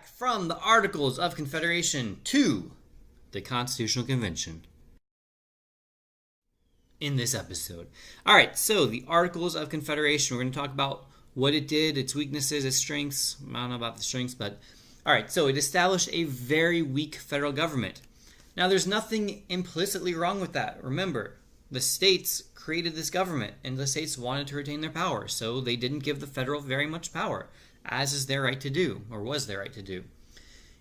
back from the Articles of Confederation to the Constitutional Convention in this episode. All right, so the Articles of Confederation, we're going to talk about what it did, its weaknesses, its strengths. I don't know about the strengths, but all right, so it established a very weak federal government. Now, there's nothing implicitly wrong with that. Remember, the states created this government, and the states wanted to retain their power, so they didn't give the federal very much power, as is their right to do, or was their right to do.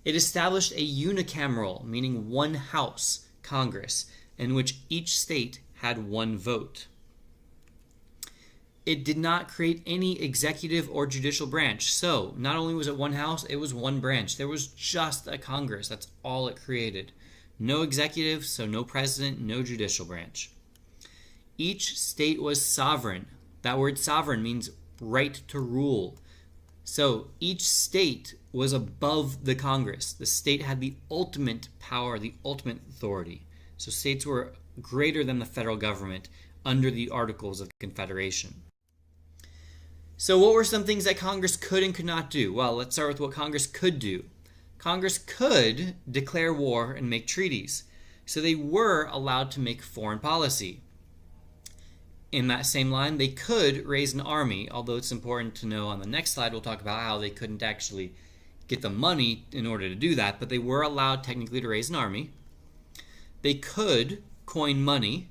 It established a unicameral, meaning one house, Congress, in which each state had one vote. It did not create any executive or judicial branch. So, not only was it one house, it was one branch. There was just a Congress. That's all it created. No executive, so no president, no judicial branch. Each state was sovereign. That word sovereign means right to rule. So, each state was above the Congress. The state had the ultimate power, the ultimate authority. So, states were greater than the federal government under the Articles of Confederation. So what were some things that Congress could and could not do? Well, let's start with what Congress could do. Congress could declare war and make treaties. So they were allowed to make foreign policy. In that same line, they could raise an army, although it's important to know on the next slide we'll talk about how they couldn't actually get the money in order to do that, but they were allowed technically to raise an army. They could coin money,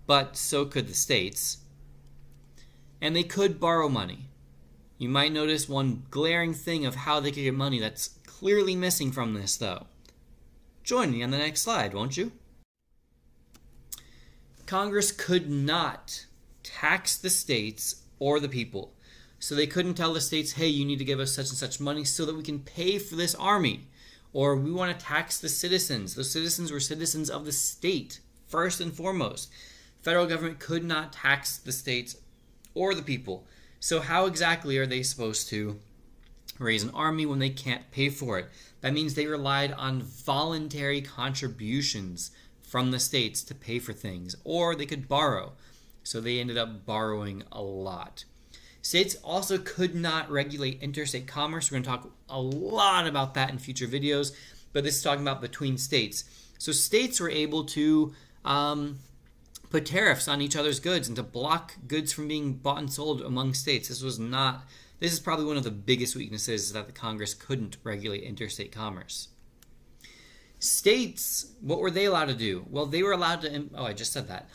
but so could the states. And they could borrow money. You might notice one glaring thing of how they could get money that's clearly missing from this, though. Join me on the next slide, won't you? Congress could not tax the states or the people. So they couldn't tell the states, hey, you need to give us such and such money so that we can pay for this army. Or we want to tax the citizens. Those citizens were citizens of the state, first and foremost. Federal government could not tax the states or the people. So how exactly are they supposed to raise an army when they can't pay for it? That means they relied on voluntary contributions from the states to pay for things, or they could borrow. So they ended up borrowing a lot. States also could not regulate interstate commerce. We're going to talk a lot about that in future videos, but this is talking about between states. So states were able to put tariffs on each other's goods and to block goods from being bought and sold among states. This is probably one of the biggest weaknesses, that the Congress couldn't regulate interstate commerce. States, what were they allowed to do? Well, they were allowed to, I just said that.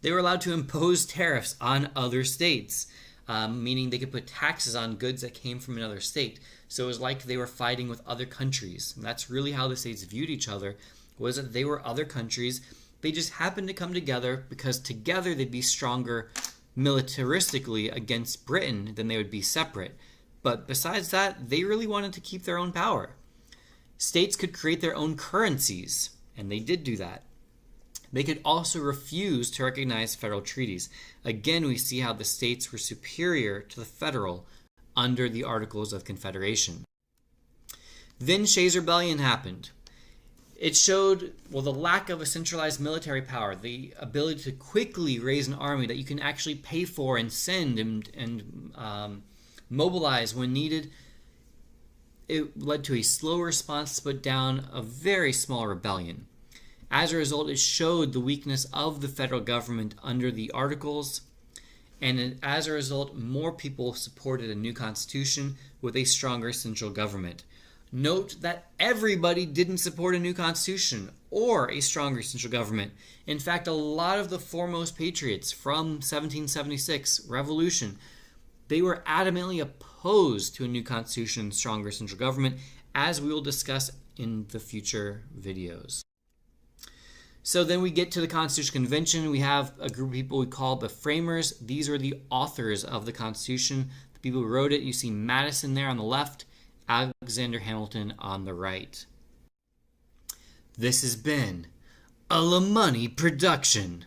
They were allowed to impose tariffs on other states, meaning they could put taxes on goods that came from another state. So it was like they were fighting with other countries. And that's really how the states viewed each other, was that they were other countries. They just happened to come together because together they'd be stronger militaristically against Britain than they would be separate. But besides that, they really wanted to keep their own power. States could create their own currencies, and they did do that. They could also refuse to recognize federal treaties. Again, we see how the states were superior to the federal under the Articles of Confederation. Then Shays' Rebellion happened. It showed, the lack of a centralized military power, the ability to quickly raise an army that you can actually pay for and send and mobilize when needed. It led to a slow response to put down a very small rebellion. As a result, it showed the weakness of the federal government under the Articles, and as a result, more people supported a new constitution with a stronger central government. Note that everybody didn't support a new constitution or a stronger central government. In fact, a lot of the foremost patriots from 1776 revolution, they were adamantly opposed to a new constitution and stronger central government, as we will discuss in the future videos. So then we get to the Constitutional Convention. We have a group of people we call the framers. These are the authors of the Constitution, the people who wrote it. You see Madison there on the left, Alexander Hamilton on the right. This has been a LaMoney production.